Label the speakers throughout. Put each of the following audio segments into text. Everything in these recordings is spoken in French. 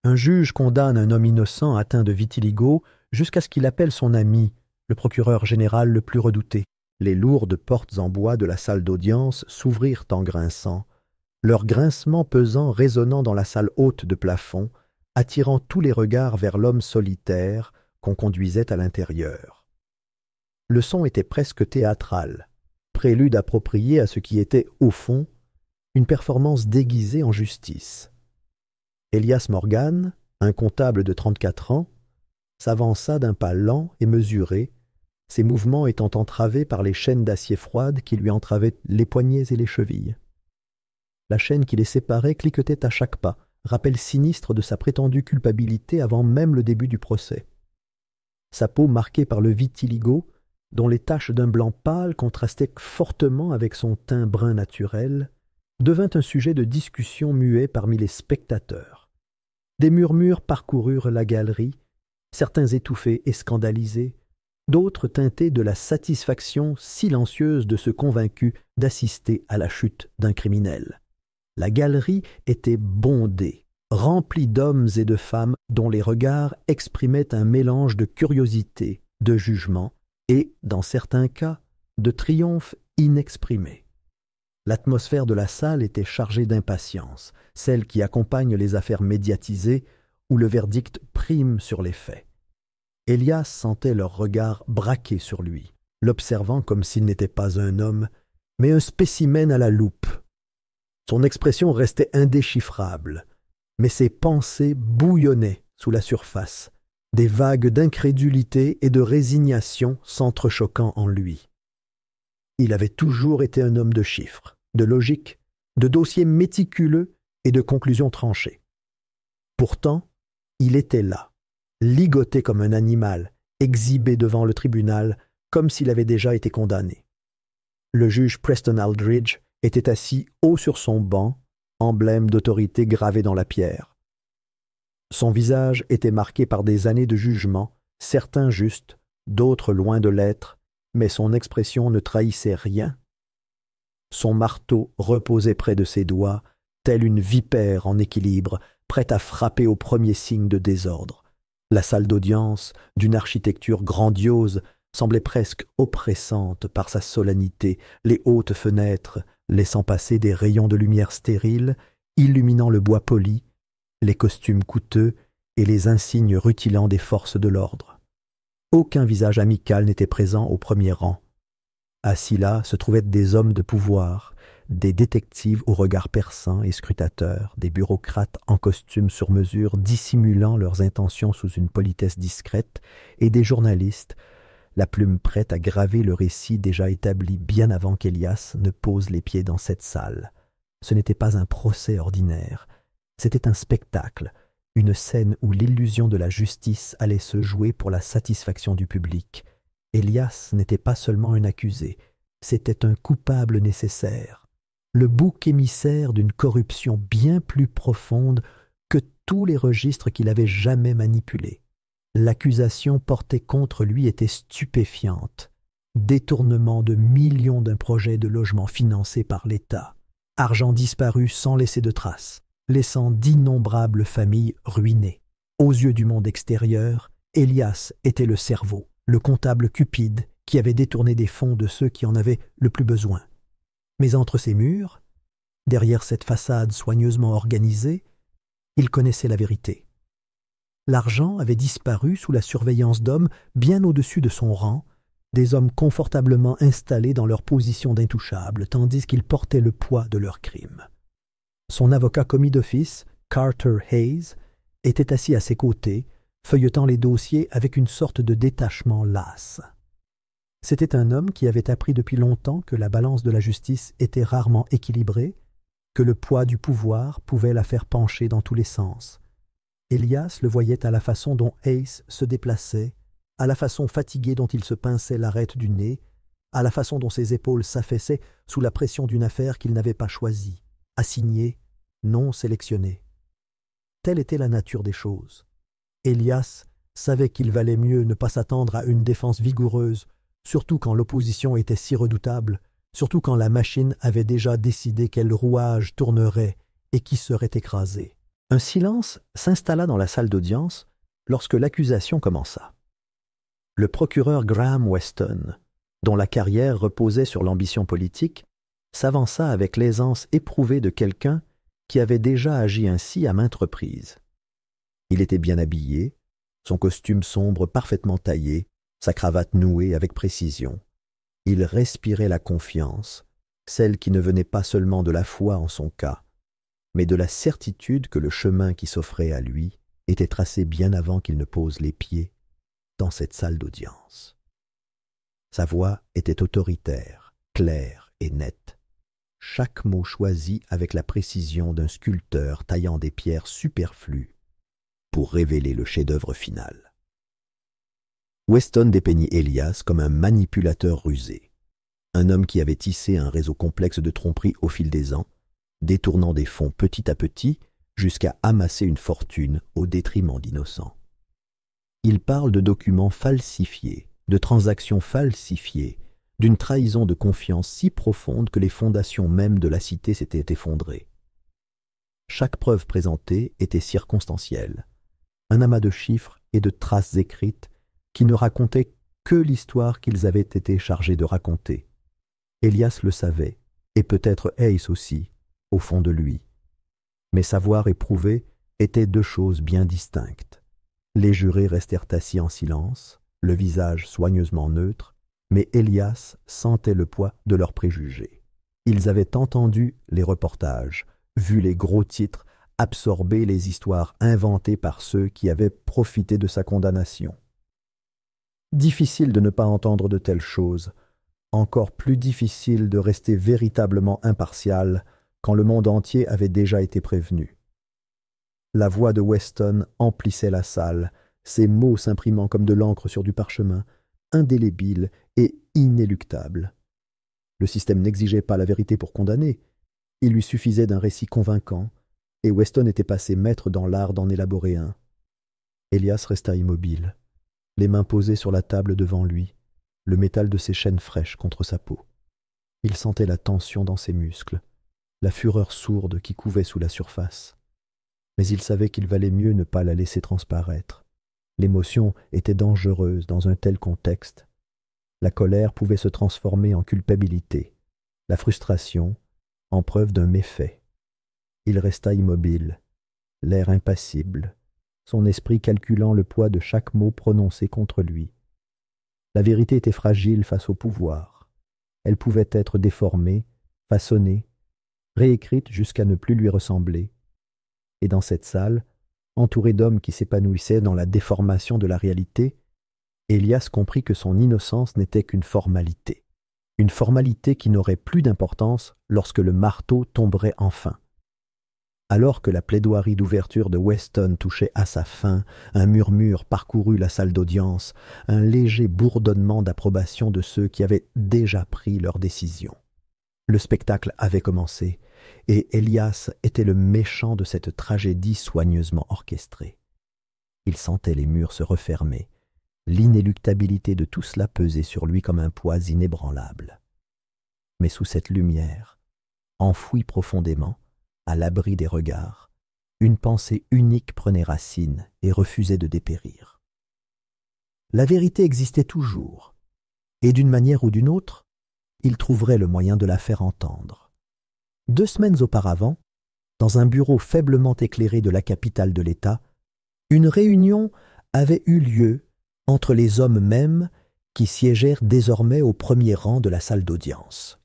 Speaker 1: Un juge condamne un homme innocent atteint de vitiligo jusqu'à ce qu'il appelle son ami, le procureur général le plus redouté. Les lourdes portes en bois de la salle d'audience s'ouvrirent en grinçant, leur grincement pesant résonnant dans la salle haute de plafond, attirant tous les regards vers l'homme solitaire qu'on conduisait à l'intérieur. Le son était presque théâtral, prélude approprié à ce qui était, au fond, une performance déguisée en justice. Elias Morgan, un comptable de 34 ans, s'avança d'un pas lent et mesuré, ses mouvements étant entravés par les chaînes d'acier froide qui lui entravaient les poignets et les chevilles. La chaîne qui les séparait cliquetait à chaque pas, rappel sinistre de sa prétendue culpabilité avant même le début du procès. Sa peau marquée par le vitiligo, dont les taches d'un blanc pâle contrastaient fortement avec son teint brun naturel, devint un sujet de discussion muet parmi les spectateurs. Des murmures parcoururent la galerie, certains étouffés et scandalisés, d'autres teintés de la satisfaction silencieuse de ce convaincu d'assister à la chute d'un criminel. La galerie était bondée, remplie d'hommes et de femmes dont les regards exprimaient un mélange de curiosité, de jugement et, dans certains cas, de triomphe inexprimé. L'atmosphère de la salle était chargée d'impatience, celle qui accompagne les affaires médiatisées où le verdict prime sur les faits. Elias sentait leurs regards braqués sur lui, l'observant comme s'il n'était pas un homme, mais un spécimen à la loupe. Son expression restait indéchiffrable, mais ses pensées bouillonnaient sous la surface, des vagues d'incrédulité et de résignation s'entrechoquant en lui. Il avait toujours été un homme de chiffres, de logique, de dossiers méticuleux et de conclusions tranchées. Pourtant, il était là, ligoté comme un animal, exhibé devant le tribunal comme s'il avait déjà été condamné. Le juge Preston Aldridge était assis haut sur son banc, emblème d'autorité gravé dans la pierre. Son visage était marqué par des années de jugement, certains justes, d'autres loin de l'être, mais son expression ne trahissait rien. Son marteau reposait près de ses doigts, telle une vipère en équilibre, prête à frapper au premier signe de désordre. La salle d'audience, d'une architecture grandiose, semblait presque oppressante par sa solennité, les hautes fenêtres laissant passer des rayons de lumière stérile, illuminant le bois poli, les costumes coûteux et les insignes rutilants des forces de l'ordre. Aucun visage amical n'était présent au premier rang. Assis là se trouvaient des hommes de pouvoir, des détectives aux regards perçants et scrutateurs, des bureaucrates en costume sur mesure dissimulant leurs intentions sous une politesse discrète, et des journalistes, la plume prête à graver le récit déjà établi bien avant qu'Elias ne pose les pieds dans cette salle. Ce n'était pas un procès ordinaire, c'était un spectacle, une scène où l'illusion de la justice allait se jouer pour la satisfaction du public. Elias n'était pas seulement un accusé, c'était un coupable nécessaire, le bouc émissaire d'une corruption bien plus profonde que tous les registres qu'il avait jamais manipulés. L'accusation portée contre lui était stupéfiante. Détournement de millions d'un projet de logement financé par l'État. Argent disparu sans laisser de traces, laissant d'innombrables familles ruinées. Aux yeux du monde extérieur, Elias était le cerveau, le comptable cupide qui avait détourné des fonds de ceux qui en avaient le plus besoin. Mais entre ces murs, derrière cette façade soigneusement organisée, il connaissait la vérité. L'argent avait disparu sous la surveillance d'hommes bien au-dessus de son rang, des hommes confortablement installés dans leur position d'intouchables, tandis qu'ils portaient le poids de leurs crimes. Son avocat commis d'office, Carter Hayes, était assis à ses côtés, feuilletant les dossiers avec une sorte de détachement lasse. C'était un homme qui avait appris depuis longtemps que la balance de la justice était rarement équilibrée, que le poids du pouvoir pouvait la faire pencher dans tous les sens. Elias le voyait à la façon dont Hayes se déplaçait, à la façon fatiguée dont il se pinçait l'arête du nez, à la façon dont ses épaules s'affaissaient sous la pression d'une affaire qu'il n'avait pas choisie, assignée, non sélectionnée. Telle était la nature des choses. Elias savait qu'il valait mieux ne pas s'attendre à une défense vigoureuse, surtout quand l'opposition était si redoutable, surtout quand la machine avait déjà décidé quel rouage tournerait et qui serait écrasé. Un silence s'installa dans la salle d'audience lorsque l'accusation commença. Le procureur Graham Weston, dont la carrière reposait sur l'ambition politique, s'avança avec l'aisance éprouvée de quelqu'un qui avait déjà agi ainsi à maintes reprises. Il était bien habillé, son costume sombre parfaitement taillé, sa cravate nouée avec précision. Il respirait la confiance, celle qui ne venait pas seulement de la foi en son cas, mais de la certitude que le chemin qui s'offrait à lui était tracé bien avant qu'il ne pose les pieds dans cette salle d'audience. Sa voix était autoritaire, claire et nette, chaque mot choisi avec la précision d'un sculpteur taillant des pierres superflues pour révéler le chef-d'œuvre final. Weston dépeignit Elias comme un manipulateur rusé, un homme qui avait tissé un réseau complexe de tromperies au fil des ans, détournant des fonds petit à petit jusqu'à amasser une fortune au détriment d'innocents. Il parle de documents falsifiés, de transactions falsifiées, d'une trahison de confiance si profonde que les fondations mêmes de la cité s'étaient effondrées. Chaque preuve présentée était circonstancielle, un amas de chiffres et de traces écrites qui ne racontaient que l'histoire qu'ils avaient été chargés de raconter. Elias le savait, et peut-être Hayes aussi, au fond de lui. Mais savoir et prouver étaient deux choses bien distinctes. Les jurés restèrent assis en silence, le visage soigneusement neutre, mais Elias sentait le poids de leurs préjugés. Ils avaient entendu les reportages, vu les gros titres, absorbé les histoires inventées par ceux qui avaient profité de sa condamnation. Difficile de ne pas entendre de telles choses, encore plus difficile de rester véritablement impartial quand le monde entier avait déjà été prévenu. La voix de Weston emplissait la salle, ses mots s'imprimant comme de l'encre sur du parchemin, indélébile et inéluctable. Le système n'exigeait pas la vérité pour condamner, il lui suffisait d'un récit convaincant, et Weston était passé maître dans l'art d'en élaborer un. Elias resta immobile, les mains posées sur la table devant lui, le métal de ses chaînes fraîches contre sa peau. Il sentait la tension dans ses muscles, la fureur sourde qui couvait sous la surface. Mais il savait qu'il valait mieux ne pas la laisser transparaître. L'émotion était dangereuse dans un tel contexte. La colère pouvait se transformer en culpabilité, la frustration en preuve d'un méfait. Il resta immobile, l'air impassible, son esprit calculant le poids de chaque mot prononcé contre lui. La vérité était fragile face au pouvoir. Elle pouvait être déformée, façonnée, réécrite jusqu'à ne plus lui ressembler. Et dans cette salle, entouré d'hommes qui s'épanouissaient dans la déformation de la réalité, Elias comprit que son innocence n'était qu'une formalité qui n'aurait plus d'importance lorsque le marteau tomberait enfin. Alors que la plaidoirie d'ouverture de Weston touchait à sa fin, un murmure parcourut la salle d'audience, un léger bourdonnement d'approbation de ceux qui avaient déjà pris leur décision. Le spectacle avait commencé, et Elias était le méchant de cette tragédie soigneusement orchestrée. Il sentait les murs se refermer, l'inéluctabilité de tout cela pesait sur lui comme un poids inébranlable. Mais sous cette lumière, enfouie profondément, à l'abri des regards, une pensée unique prenait racine et refusait de dépérir. La vérité existait toujours, et d'une manière ou d'une autre, il trouverait le moyen de la faire entendre. 2 semaines auparavant, dans un bureau faiblement éclairé de la capitale de l'État, une réunion avait eu lieu entre les hommes mêmes qui siégèrent désormais au premier rang de la salle d'audience.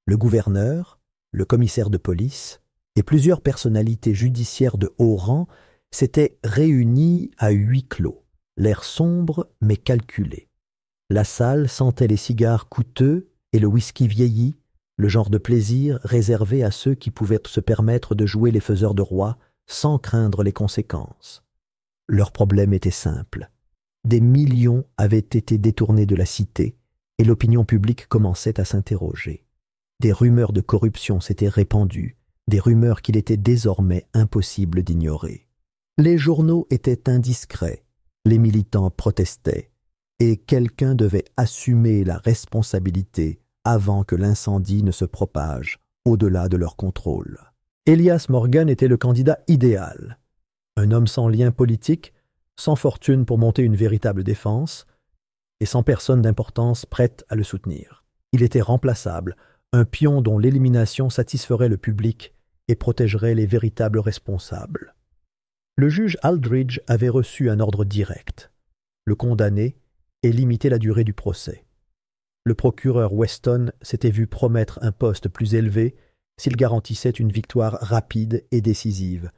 Speaker 1: Le gouverneur, le commissaire de police et plusieurs personnalités judiciaires de haut rang s'étaient réunis à huis clos, l'air sombre mais calculé. La salle sentait les cigares coûteux et le whisky vieilli, le genre de plaisir réservé à ceux qui pouvaient se permettre de jouer les faiseurs de rois sans craindre les conséquences. Leur problème était simple. Des millions avaient été détournés de la cité et l'opinion publique commençait à s'interroger. Des rumeurs de corruption s'étaient répandues, des rumeurs qu'il était désormais impossible d'ignorer. Les journaux étaient indiscrets, les militants protestaient, et quelqu'un devait assumer la responsabilité avant que l'incendie ne se propage au-delà de leur contrôle. Elias Morgan était le candidat idéal. Un homme sans lien politique, sans fortune pour monter une véritable défense, et sans personne d'importance prête à le soutenir. Il était remplaçable, un pion dont l'élimination satisferait le public et protégerait les véritables responsables. Le juge Aldridge avait reçu un ordre direct, le condamner et limiter la durée du procès. Le procureur Weston s'était vu promettre un poste plus élevé s'il garantissait une victoire rapide et décisive.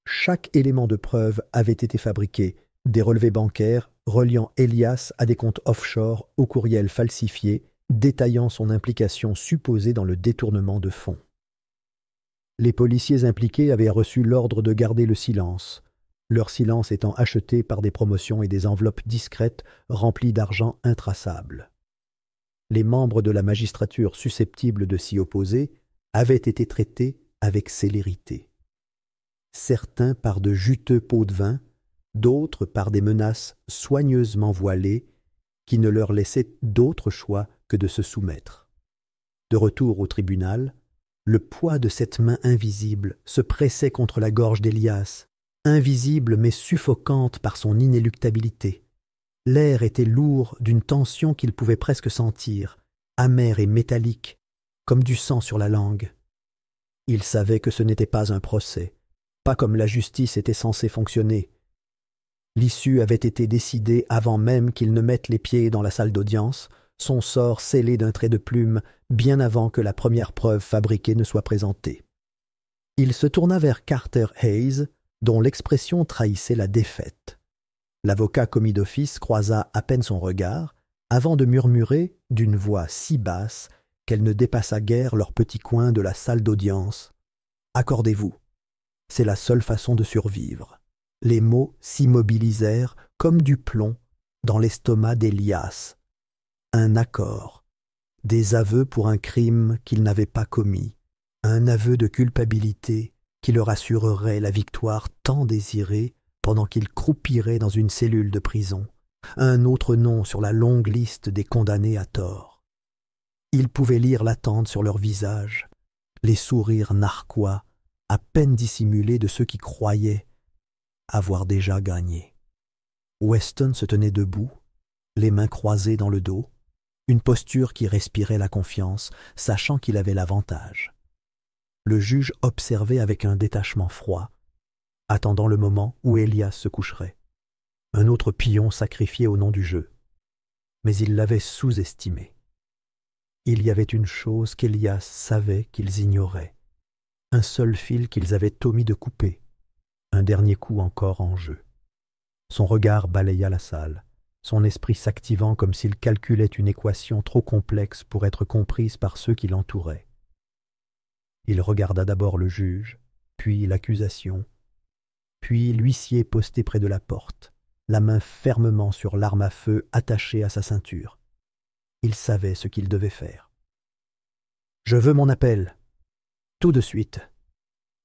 Speaker 1: Chaque élément de preuve avait été fabriqué, des relevés bancaires reliant Elias à des comptes offshore au courriel falsifié, détaillant son implication supposée dans le détournement de fonds. Les policiers impliqués avaient reçu l'ordre de garder le silence, leur silence étant acheté par des promotions et des enveloppes discrètes remplies d'argent intraçable. Les membres de la magistrature susceptibles de s'y opposer avaient été traités avec célérité. Certains par de juteux pots de vin, d'autres par des menaces soigneusement voilées qui ne leur laissaient d'autre choix que de se soumettre. De retour au tribunal, le poids de cette main invisible se pressait contre la gorge d'Elias, invisible mais suffocante par son inéluctabilité. L'air était lourd d'une tension qu'il pouvait presque sentir, amère et métallique, comme du sang sur la langue. Il savait que ce n'était pas un procès, pas comme la justice était censée fonctionner. L'issue avait été décidée avant même qu'il ne mette les pieds dans la salle d'audience, son sort scellé d'un trait de plume bien avant que la première preuve fabriquée ne soit présentée. Il se tourna vers Carter Hayes, dont l'expression trahissait la défaite. L'avocat commis d'office croisa à peine son regard, avant de murmurer, d'une voix si basse qu'elle ne dépassa guère leur petit coin de la salle d'audience. « Accordez-vous. C'est la seule façon de survivre. » Les mots s'immobilisèrent comme du plomb dans l'estomac d'Elias. Un accord, des aveux pour un crime qu'il n'avait pas commis, un aveu de culpabilité qui leur assurerait la victoire tant désirée pendant qu'il croupirait dans une cellule de prison, un autre nom sur la longue liste des condamnés à tort. Il pouvait lire l'attente sur leurs visages, les sourires narquois, à peine dissimulés de ceux qui croyaient avoir déjà gagné. Weston se tenait debout, les mains croisées dans le dos, une posture qui respirait la confiance, sachant qu'il avait l'avantage. Le juge observait avec un détachement froid, attendant le moment où Elias se coucherait. Un autre pion sacrifié au nom du jeu. Mais il l'avait sous-estimé. Il y avait une chose qu'Elias savait qu'ils ignoraient, un seul fil qu'ils avaient omis de couper, un dernier coup encore en jeu. Son regard balaya la salle, son esprit s'activant comme s'il calculait une équation trop complexe pour être comprise par ceux qui l'entouraient. Il regarda d'abord le juge, puis l'accusation, puis l'huissier posté près de la porte, la main fermement sur l'arme à feu attachée à sa ceinture. Il savait ce qu'il devait faire. « Je veux mon appel. Tout de suite. »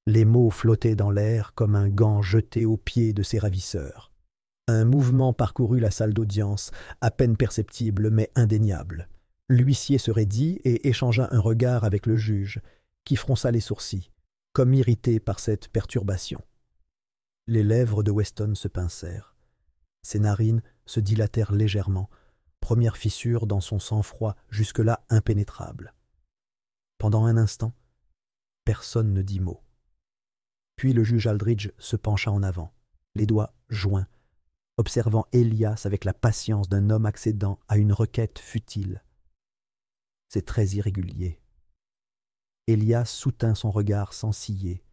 Speaker 1: Les mots flottaient dans l'air comme un gant jeté aux pieds de ses ravisseurs. Un mouvement parcourut la salle d'audience, à peine perceptible mais indéniable. L'huissier se raidit et échangea un regard avec le juge, qui fronça les sourcils, comme irrité par cette perturbation. Les lèvres de Weston se pincèrent. Ses narines se dilatèrent légèrement, première fissure dans son sang-froid jusque-là impénétrable. Pendant un instant, personne ne dit mot. Puis le juge Aldridge se pencha en avant, les doigts joints, observant Elias avec la patience d'un homme accédant à une requête futile. C'est très irrégulier. Elias soutint son regard sans ciller.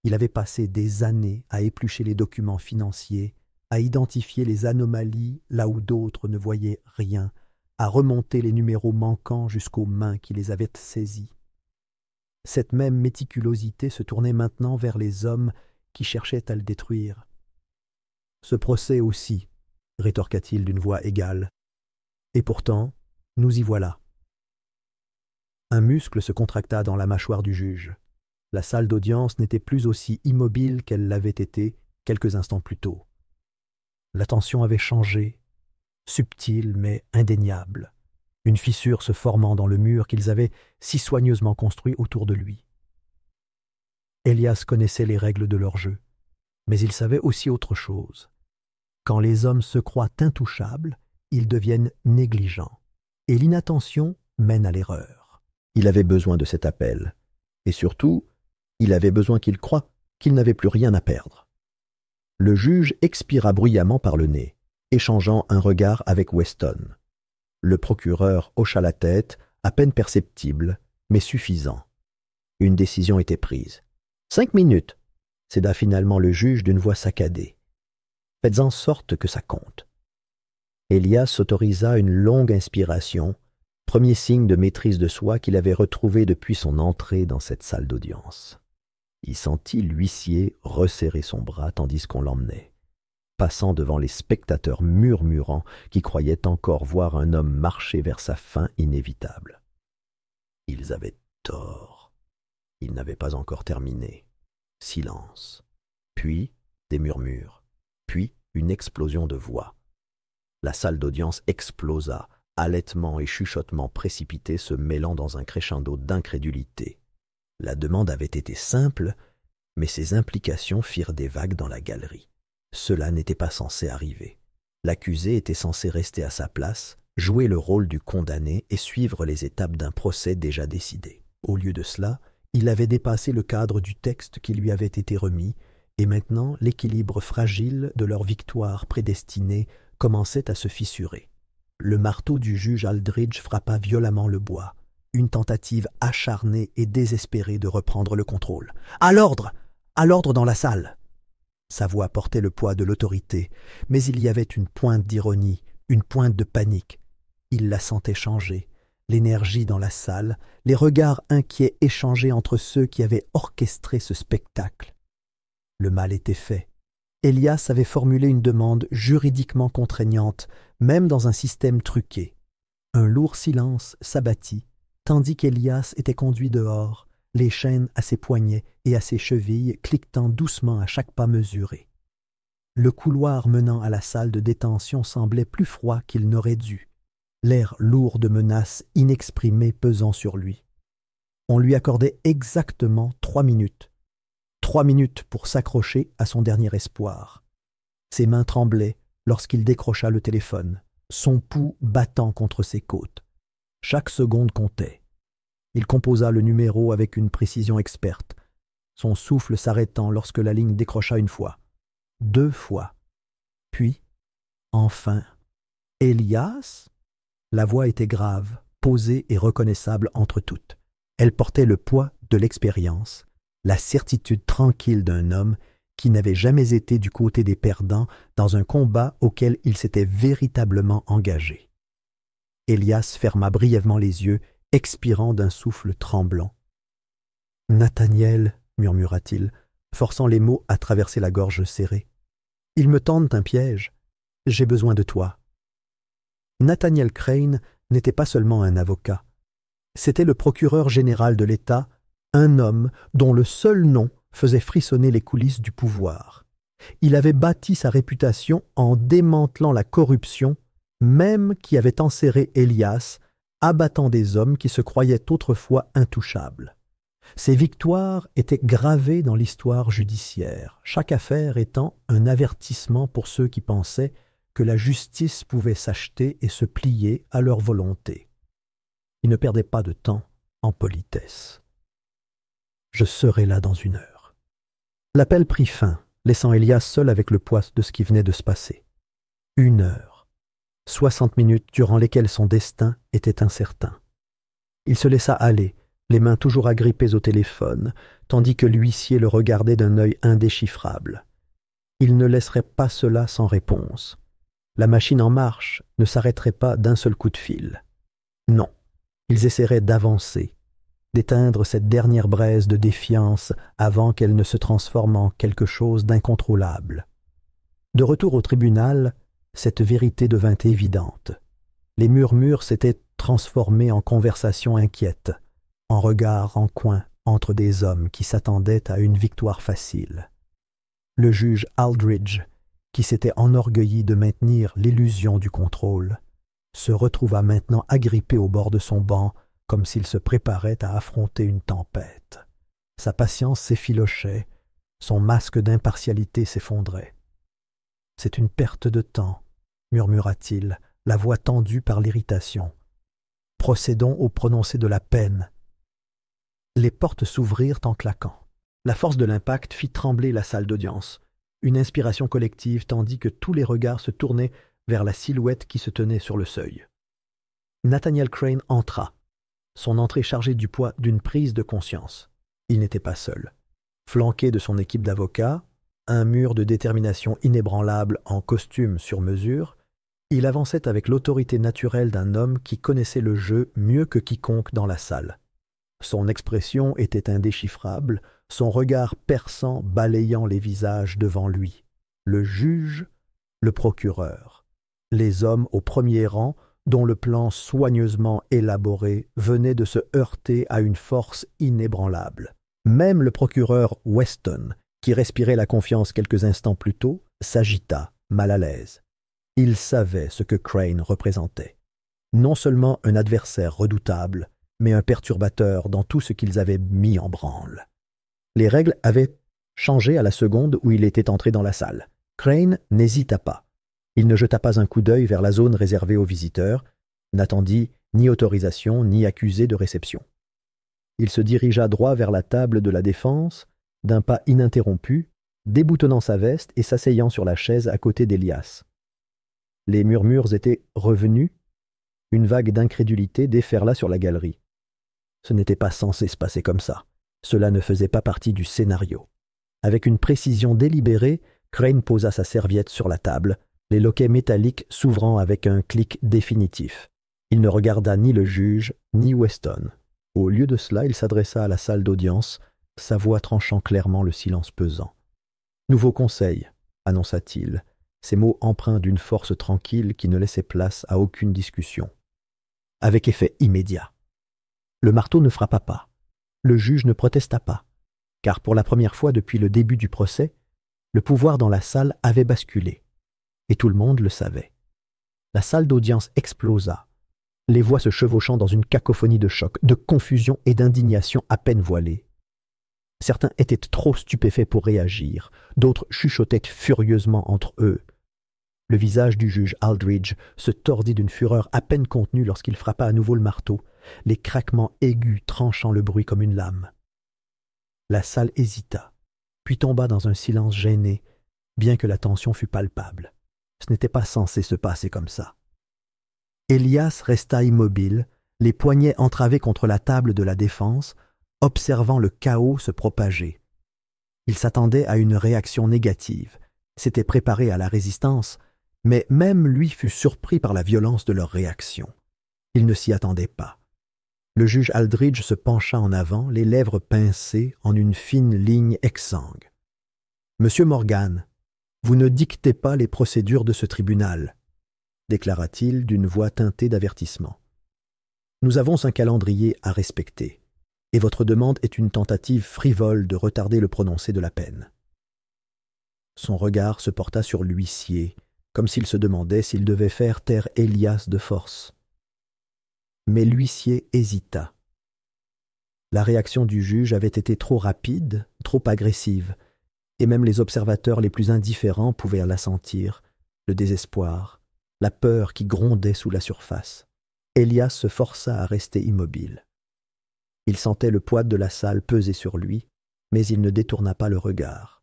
Speaker 1: Il avait passé des années à éplucher les documents financiers, à identifier les anomalies là où d'autres ne voyaient rien, à remonter les numéros manquants jusqu'aux mains qui les avaient saisis. Cette même méticulosité se tournait maintenant vers les hommes qui cherchaient à le détruire. « Ce procès aussi, » rétorqua-t-il d'une voix égale. « Et pourtant, nous y voilà. » Un muscle se contracta dans la mâchoire du juge. La salle d'audience n'était plus aussi immobile qu'elle l'avait été quelques instants plus tôt. La tension avait changé, subtile mais indéniable, une fissure se formant dans le mur qu'ils avaient si soigneusement construit autour de lui. Elias connaissait les règles de leur jeu, mais il savait aussi autre chose. Quand les hommes se croient intouchables, ils deviennent négligents, et l'inattention mène à l'erreur. Il avait besoin de cet appel, et surtout, il avait besoin qu'il croie qu'il n'avait plus rien à perdre. Le juge expira bruyamment par le nez, échangeant un regard avec Weston. Le procureur hocha la tête, à peine perceptible, mais suffisant. Une décision était prise. 5 minutes, céda finalement le juge d'une voix saccadée. Faites en sorte que ça compte. Elias s'autorisa une longue inspiration, premier signe de maîtrise de soi qu'il avait retrouvé depuis son entrée dans cette salle d'audience. Il sentit l'huissier resserrer son bras tandis qu'on l'emmenait, passant devant les spectateurs murmurants qui croyaient encore voir un homme marcher vers sa fin inévitable. Ils avaient tort. Il n'avait pas encore terminé. Silence. Puis des murmures. Puis une explosion de voix. La salle d'audience explosa, halètements et chuchotements précipités se mêlant dans un crescendo d'incrédulité. La demande avait été simple, mais ses implications firent des vagues dans la galerie. Cela n'était pas censé arriver. L'accusé était censé rester à sa place, jouer le rôle du condamné et suivre les étapes d'un procès déjà décidé. Au lieu de cela, il avait dépassé le cadre du texte qui lui avait été remis, et maintenant l'équilibre fragile de leur victoire prédestinée commençait à se fissurer. Le marteau du juge Aldridge frappa violemment le bois, une tentative acharnée et désespérée de reprendre le contrôle. « À l'ordre! À l'ordre dans la salle !» Sa voix portait le poids de l'autorité, mais il y avait une pointe d'ironie, une pointe de panique. Il la sentait changer, l'énergie dans la salle, les regards inquiets échangés entre ceux qui avaient orchestré ce spectacle. Le mal était fait. Elias avait formulé une demande juridiquement contraignante, même dans un système truqué. Un lourd silence s'abattit, tandis qu'Elias était conduit dehors, les chaînes à ses poignets et à ses chevilles cliquetant doucement à chaque pas mesuré. Le couloir menant à la salle de détention semblait plus froid qu'il n'aurait dû, l'air lourd de menaces inexprimées pesant sur lui. On lui accordait exactement 3 minutes. 3 minutes pour s'accrocher à son dernier espoir. Ses mains tremblaient lorsqu'il décrocha le téléphone, son pouls battant contre ses côtes. Chaque seconde comptait. Il composa le numéro avec une précision experte, son souffle s'arrêtant lorsque la ligne décrocha une fois, 2 fois. Puis, enfin, Elias? La voix était grave, posée et reconnaissable entre toutes. Elle portait le poids de l'expérience, la certitude tranquille d'un homme qui n'avait jamais été du côté des perdants dans un combat auquel il s'était véritablement engagé. Elias ferma brièvement les yeux, expirant d'un souffle tremblant. « Nathaniel, » murmura-t-il, forçant les mots à traverser la gorge serrée. « Ils me tendent un piège. J'ai besoin de toi. » Nathaniel Crane n'était pas seulement un avocat. C'était le procureur général de l'État, un homme dont le seul nom faisait frissonner les coulisses du pouvoir. Il avait bâti sa réputation en démantelant la corruption, même qui avait enserré Elias, abattant des hommes qui se croyaient autrefois intouchables. Ses victoires étaient gravées dans l'histoire judiciaire, chaque affaire étant un avertissement pour ceux qui pensaient que la justice pouvait s'acheter et se plier à leur volonté. Il ne perdait pas de temps en politesse. « Je serai là dans 1 heure. » L'appel prit fin, laissant Elias seul avec le poids de ce qui venait de se passer. 1 heure. 60 minutes durant lesquelles son destin était incertain. Il se laissa aller, les mains toujours agrippées au téléphone, tandis que l'huissier le regardait d'un œil indéchiffrable. Il ne laisserait pas cela sans réponse. La machine en marche ne s'arrêterait pas d'un seul coup de fil. Non, ils essaieraient d'avancer, d'éteindre cette dernière braise de défiance avant qu'elle ne se transforme en quelque chose d'incontrôlable. De retour au tribunal, cette vérité devint évidente. Les murmures s'étaient transformés en conversations inquiètes, en regards en coin entre des hommes qui s'attendaient à une victoire facile. Le juge Aldridge, qui s'était enorgueilli de maintenir l'illusion du contrôle, se retrouva maintenant agrippé au bord de son banc comme s'il se préparait à affronter une tempête. Sa patience s'effilochait, son masque d'impartialité s'effondrait. « C'est une perte de temps, » murmura-t-il, la voix tendue par l'irritation. « Procédons au prononcé de la peine. » Les portes s'ouvrirent en claquant. La force de l'impact fit trembler la salle d'audience. Une inspiration collective tandis que tous les regards se tournaient vers la silhouette qui se tenait sur le seuil. Nathaniel Crane entra, son entrée chargée du poids d'une prise de conscience. Il n'était pas seul. Flanqué de son équipe d'avocats, un mur de détermination inébranlable en costume sur mesure, il avançait avec l'autorité naturelle d'un homme qui connaissait le jeu mieux que quiconque dans la salle. Son expression était indéchiffrable, son regard perçant balayant les visages devant lui. Le juge, le procureur, les hommes au premier rang dont le plan soigneusement élaboré venait de se heurter à une force inébranlable. Même le procureur Weston, qui respirait la confiance quelques instants plus tôt, s'agita, mal à l'aise. Il savait ce que Crane représentait. Non seulement un adversaire redoutable, mais un perturbateur dans tout ce qu'ils avaient mis en branle. Les règles avaient changé à la seconde où il était entré dans la salle. Crane n'hésita pas. Il ne jeta pas un coup d'œil vers la zone réservée aux visiteurs, n'attendit ni autorisation ni accusé de réception. Il se dirigea droit vers la table de la défense, d'un pas ininterrompu, déboutonnant sa veste et s'asseyant sur la chaise à côté d'Elias. Les murmures étaient revenus. Une vague d'incrédulité déferla sur la galerie. Ce n'était pas censé se passer comme ça. Cela ne faisait pas partie du scénario. Avec une précision délibérée, Crane posa sa serviette sur la table, les loquets métalliques s'ouvrant avec un clic définitif. Il ne regarda ni le juge, ni Weston. Au lieu de cela, il s'adressa à la salle d'audience, sa voix tranchant clairement le silence pesant. « Nouveau conseil, » annonça-t-il, ces mots empreints d'une force tranquille qui ne laissait place à aucune discussion. Avec effet immédiat. Le marteau ne frappa pas. Le juge ne protesta pas, car pour la première fois depuis le début du procès, le pouvoir dans la salle avait basculé, et tout le monde le savait. La salle d'audience explosa, les voix se chevauchant dans une cacophonie de choc, de confusion et d'indignation à peine voilée. Certains étaient trop stupéfaits pour réagir, d'autres chuchotaient furieusement entre eux. Le visage du juge Aldridge se tordit d'une fureur à peine contenue lorsqu'il frappa à nouveau le marteau, les craquements aigus tranchant le bruit comme une lame. La salle hésita, puis tomba dans un silence gêné, bien que la tension fût palpable. Ce n'était pas censé se passer comme ça. Elias resta immobile, les poignets entravés contre la table de la défense, observant le chaos se propager. Il s'attendait à une réaction négative, s'était préparé à la résistance, mais même lui fut surpris par la violence de leur réaction. Il ne s'y attendait pas. Le juge Aldridge se pencha en avant, les lèvres pincées en une fine ligne exsangue. « Monsieur Morgan, vous ne dictez pas les procédures de ce tribunal, » déclara-t-il d'une voix teintée d'avertissement. « Nous avons un calendrier à respecter, et votre demande est une tentative frivole de retarder le prononcé de la peine. » Son regard se porta sur l'huissier, comme s'il se demandait s'il devait faire taire Elias de force. Mais l'huissier hésita. La réaction du juge avait été trop rapide, trop agressive, et même les observateurs les plus indifférents pouvaient la sentir, le désespoir, la peur qui grondait sous la surface. Elias se força à rester immobile. Il sentait le poids de la salle peser sur lui, mais il ne détourna pas le regard.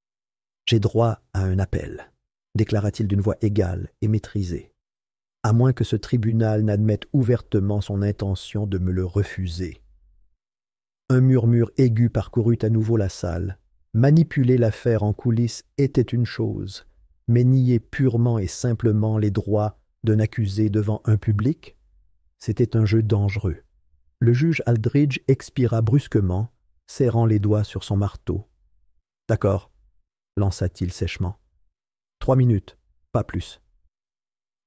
Speaker 1: « J'ai droit à un appel », déclara-t-il d'une voix égale et maîtrisée, « à moins que ce tribunal n'admette ouvertement son intention de me le refuser. » Un murmure aigu parcourut à nouveau la salle. Manipuler l'affaire en coulisses était une chose, mais nier purement et simplement les droits d'un accusé devant un public, c'était un jeu dangereux. Le juge Aldridge expira brusquement, serrant les doigts sur son marteau. « D'accord, » lança-t-il sèchement. « 3 minutes, pas plus. »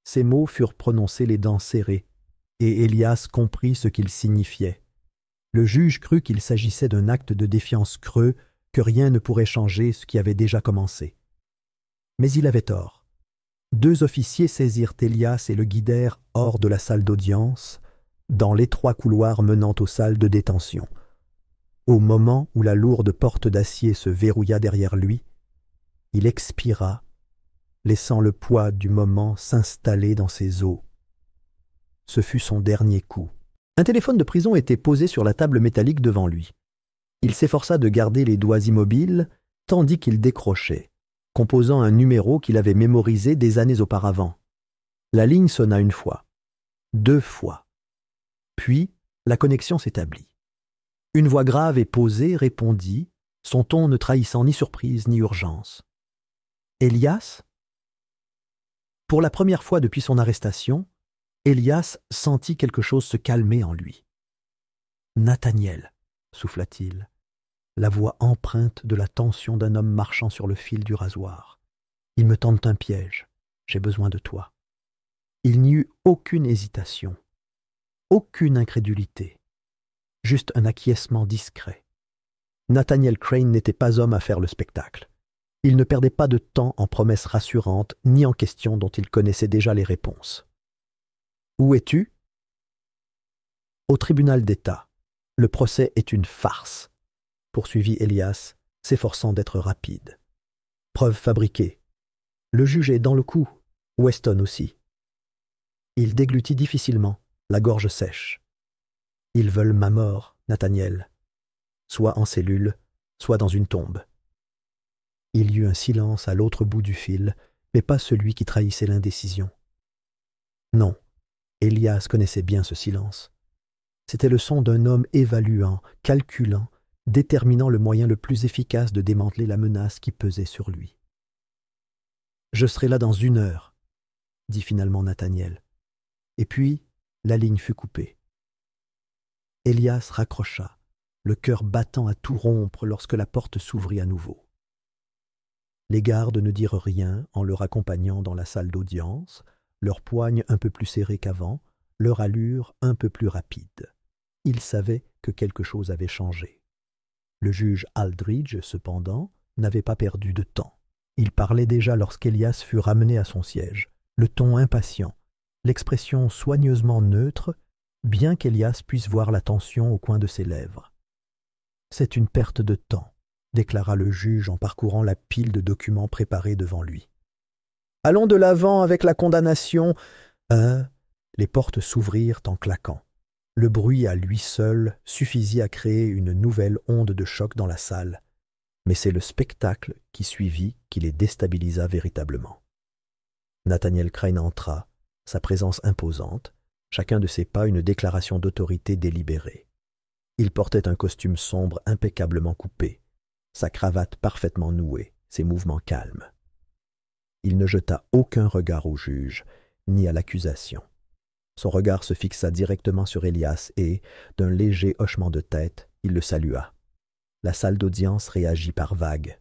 Speaker 1: Ces mots furent prononcés les dents serrées, et Elias comprit ce qu'ils signifiaient. Le juge crut qu'il s'agissait d'un acte de défiance creux, que rien ne pourrait changer ce qui avait déjà commencé. Mais il avait tort. 2 officiers saisirent Elias et le guidèrent hors de la salle d'audience, dans l'étroit couloir menant aux salles de détention. Au moment où la lourde porte d'acier se verrouilla derrière lui, il expira, laissant le poids du moment s'installer dans ses os. Ce fut son dernier coup. Un téléphone de prison était posé sur la table métallique devant lui. Il s'efforça de garder les doigts immobiles, tandis qu'il décrochait, composant un numéro qu'il avait mémorisé des années auparavant. La ligne sonna une fois, 2 fois. Puis, la connexion s'établit. Une voix grave et posée répondit, son ton ne trahissant ni surprise ni urgence. « Elias ?» Pour la première fois depuis son arrestation, Elias sentit quelque chose se calmer en lui. « Nathaniel » souffla-t-il, la voix empreinte de la tension d'un homme marchant sur le fil du rasoir. « Ils me tendent un piège. J'ai besoin de toi. » Il n'y eut aucune hésitation, aucune incrédulité, juste un acquiescement discret. Nathaniel Crane n'était pas homme à faire le spectacle. Il ne perdait pas de temps en promesses rassurantes ni en questions dont il connaissait déjà les réponses. « Où es-tu » ? « Au tribunal d'État. Le procès est une farce, » poursuivit Elias, s'efforçant d'être rapide. « Preuve fabriquée. Le juge est dans le coup, Weston aussi. » Il déglutit difficilement, la gorge sèche. « Ils veulent ma mort, Nathaniel, soit en cellule, soit dans une tombe. » Il y eut un silence à l'autre bout du fil, mais pas celui qui trahissait l'indécision. Non, Elias connaissait bien ce silence. C'était le son d'un homme évaluant, calculant, déterminant le moyen le plus efficace de démanteler la menace qui pesait sur lui. « Je serai là dans 1 heure, » dit finalement Nathaniel. Et puis, la ligne fut coupée. Elias raccrocha, le cœur battant à tout rompre lorsque la porte s'ouvrit à nouveau. Les gardes ne dirent rien en le raccompagnant dans la salle d'audience, leurs poignes un peu plus serrées qu'avant, leur allure un peu plus rapide. Ils savaient que quelque chose avait changé. Le juge Aldridge, cependant, n'avait pas perdu de temps. Il parlait déjà lorsqu'Elias fut ramené à son siège, le ton impatient, l'expression soigneusement neutre, bien qu'Elias puisse voir la tension au coin de ses lèvres. « C'est une perte de temps, » déclara le juge en parcourant la pile de documents préparés devant lui. « Allons de l'avant avec la condamnation. » Les portes s'ouvrirent en claquant. Le bruit à lui seul suffisit à créer une nouvelle onde de choc dans la salle, mais c'est le spectacle qui suivit qui les déstabilisa véritablement. Nathaniel Crane entra, sa présence imposante, chacun de ses pas une déclaration d'autorité délibérée. Il portait un costume sombre impeccablement coupé, sa cravate parfaitement nouée, ses mouvements calmes. Il ne jeta aucun regard au juge, ni à l'accusation. Son regard se fixa directement sur Elias et, d'un léger hochement de tête, il le salua. La salle d'audience réagit par vagues.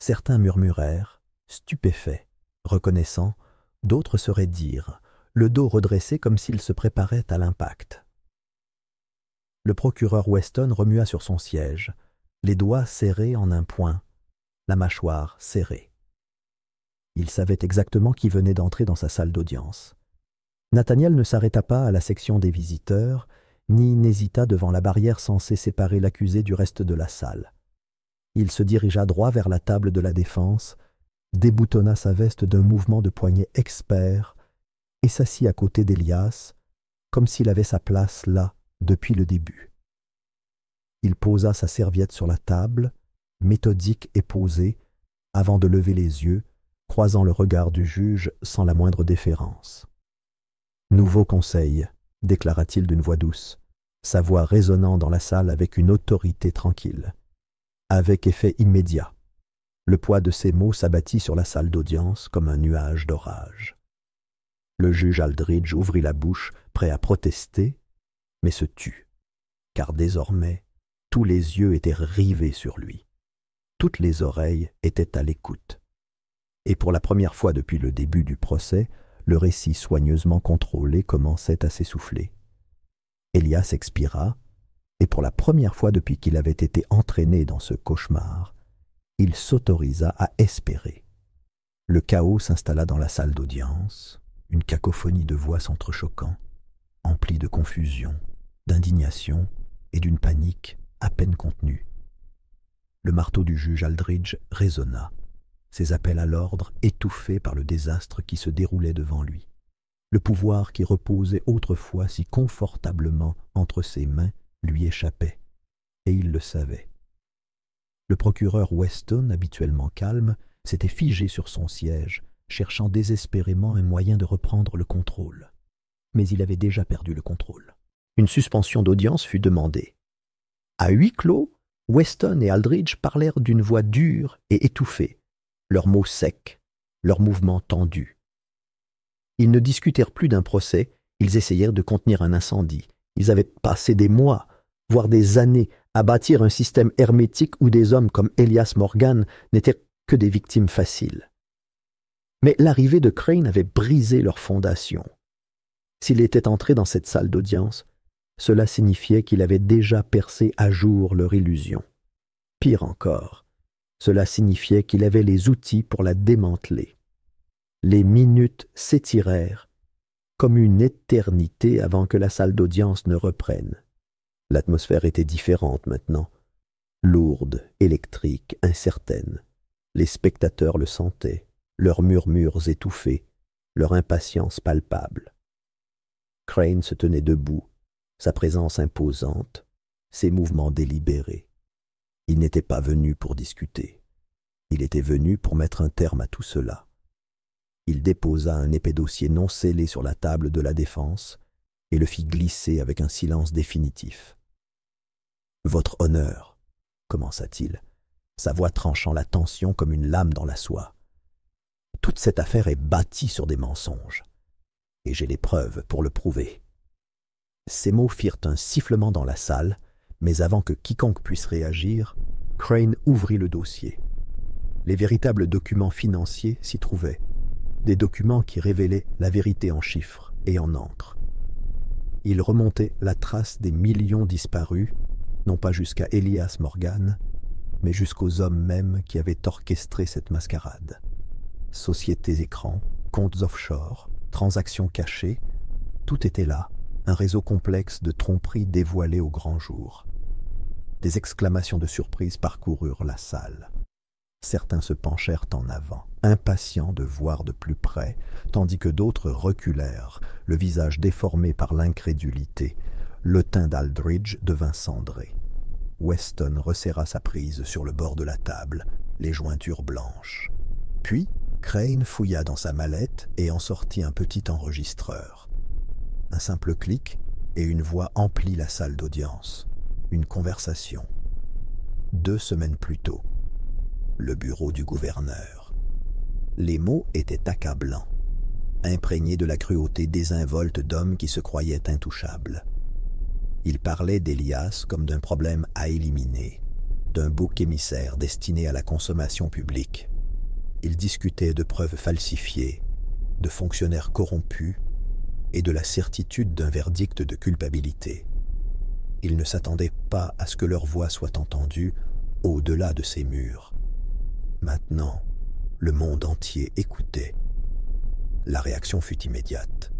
Speaker 1: Certains murmurèrent, stupéfaits, reconnaissants, d'autres seraient dire, le dos redressé comme s'ils se préparaient à l'impact. Le procureur Weston remua sur son siège, les doigts serrés en un point, la mâchoire serrée. Il savait exactement qui venait d'entrer dans sa salle d'audience. Nathaniel ne s'arrêta pas à la section des visiteurs, ni n'hésita devant la barrière censée séparer l'accusé du reste de la salle. Il se dirigea droit vers la table de la défense, déboutonna sa veste d'un mouvement de poignet expert et s'assit à côté d'Elias, comme s'il avait sa place là depuis le début. Il posa sa serviette sur la table, méthodique et posé, avant de lever les yeux, croisant le regard du juge sans la moindre déférence. « Nouveau conseil », déclara-t-il d'une voix douce, sa voix résonnant dans la salle avec une autorité tranquille. Avec effet immédiat, le poids de ces mots s'abattit sur la salle d'audience comme un nuage d'orage. Le juge Aldridge ouvrit la bouche, prêt à protester, mais se tut, car désormais, tous les yeux étaient rivés sur lui. Toutes les oreilles étaient à l'écoute. Et pour la première fois depuis le début du procès, le récit soigneusement contrôlé commençait à s'essouffler. Elias expira, et pour la première fois depuis qu'il avait été entraîné dans ce cauchemar, il s'autorisa à espérer. Le chaos s'installa dans la salle d'audience, une cacophonie de voix s'entrechoquant, emplie de confusion, d'indignation et d'une panique à peine contenue. Le marteau du juge Aldridge résonna, ses appels à l'ordre étouffés par le désastre qui se déroulait devant lui. Le pouvoir qui reposait autrefois si confortablement entre ses mains lui échappait, et il le savait. Le procureur Weston, habituellement calme, s'était figé sur son siège, cherchant désespérément un moyen de reprendre le contrôle. Mais il avait déjà perdu le contrôle. Une suspension d'audience fut demandée. À huis clos, Weston et Aldridge parlèrent d'une voix dure et étouffée, leurs mots secs, leurs mouvements tendus. Ils ne discutèrent plus d'un procès, ils essayèrent de contenir un incendie. Ils avaient passé des mois, voire des années, à bâtir un système hermétique où des hommes comme Elias Morgan n'étaient que des victimes faciles. Mais l'arrivée de Crane avait brisé leurs fondations. S'il était entré dans cette salle d'audience, cela signifiait qu'il avait déjà percé à jour leur illusion. Pire encore, cela signifiait qu'il avait les outils pour la démanteler. Les minutes s'étirèrent comme une éternité avant que la salle d'audience ne reprenne. L'atmosphère était différente maintenant, lourde, électrique, incertaine. Les spectateurs le sentaient, leurs murmures étouffés, leur impatience palpable. Crane se tenait debout, sa présence imposante, ses mouvements délibérés. Il n'était pas venu pour discuter. Il était venu pour mettre un terme à tout cela. Il déposa un épais dossier non scellé sur la table de la défense et le fit glisser avec un silence définitif. « Votre honneur, » commença-t-il, sa voix tranchant la tension comme une lame dans la soie. « Toute cette affaire est bâtie sur des mensonges, et j'ai les preuves pour le prouver. » Ces mots firent un sifflement dans la salle, mais avant que quiconque puisse réagir, Crane ouvrit le dossier. Les véritables documents financiers s'y trouvaient, des documents qui révélaient la vérité en chiffres et en encre. Il remontait la trace des millions disparus, non pas jusqu'à Elias Morgan, mais jusqu'aux hommes mêmes qui avaient orchestré cette mascarade. Sociétés écrans, comptes offshore, transactions cachées, tout était là, un réseau complexe de tromperies dévoilées au grand jour. Des exclamations de surprise parcoururent la salle. Certains se penchèrent en avant, impatients de voir de plus près, tandis que d'autres reculèrent, le visage déformé par l'incrédulité. Le teint d'Aldridge devint cendré. Weston resserra sa prise sur le bord de la table, les jointures blanches. Puis, Crane fouilla dans sa mallette et en sortit un petit enregistreur. Un simple clic et une voix emplit la salle d'audience. Une conversation. 2 semaines plus tôt. Le bureau du gouverneur. Les mots étaient accablants, imprégnés de la cruauté désinvolte d'hommes qui se croyaient intouchables. Il parlait d'Elias comme d'un problème à éliminer, d'un bouc émissaire destiné à la consommation publique. Il discutait de preuves falsifiées, de fonctionnaires corrompus et de la certitude d'un verdict de culpabilité. Ils ne s'attendaient pas à ce que leur voix soit entendue au-delà de ces murs. Maintenant, le monde entier écoutait. La réaction fut immédiate.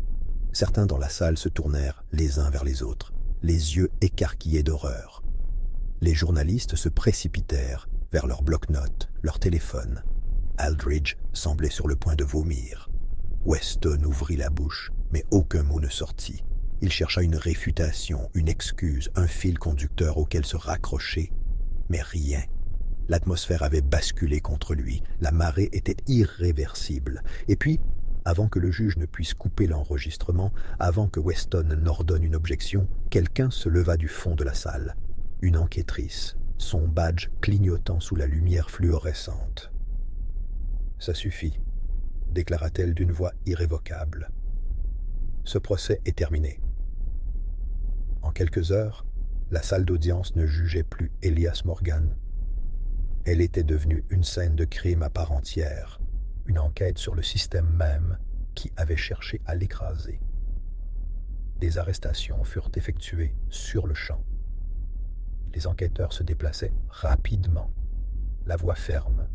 Speaker 1: Certains dans la salle se tournèrent les uns vers les autres, les yeux écarquillés d'horreur. Les journalistes se précipitèrent vers leurs bloc-notes, leurs téléphones. Aldridge semblait sur le point de vomir. Weston ouvrit la bouche, mais aucun mot ne sortit. Il chercha une réfutation, une excuse, un fil conducteur auquel se raccrocher, mais rien. L'atmosphère avait basculé contre lui, la marée était irréversible. Et puis, avant que le juge ne puisse couper l'enregistrement, avant que Weston n'ordonne une objection, quelqu'un se leva du fond de la salle. Une enquêtrice, son badge clignotant sous la lumière fluorescente. « Ça suffit », déclara-t-elle d'une voix irrévocable. « Ce procès est terminé. » En quelques heures, la salle d'audience ne jugeait plus Elias Morgan. Elle était devenue une scène de crime à part entière, une enquête sur le système même qui avait cherché à l'écraser. Des arrestations furent effectuées sur le champ. Les enquêteurs se déplaçaient rapidement, la voix ferme,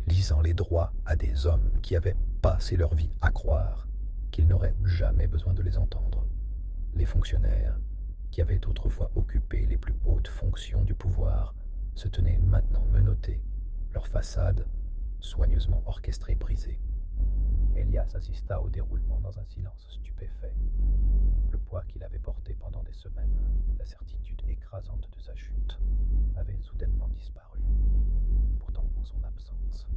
Speaker 1: lisant les droits à des hommes qui avaient passé leur vie à croire qu'ils n'auraient jamais besoin de les entendre. Les fonctionnaires,
Speaker 2: qui avaient autrefois occupé les plus hautes fonctions du pouvoir, se tenaient maintenant menottés, leurs façades soigneusement orchestrées brisées. Elias assista au déroulement dans un silence stupéfait. Le poids qu'il avait porté pendant des semaines, la certitude écrasante de sa chute, avait soudainement disparu. Pourtant, en son absence,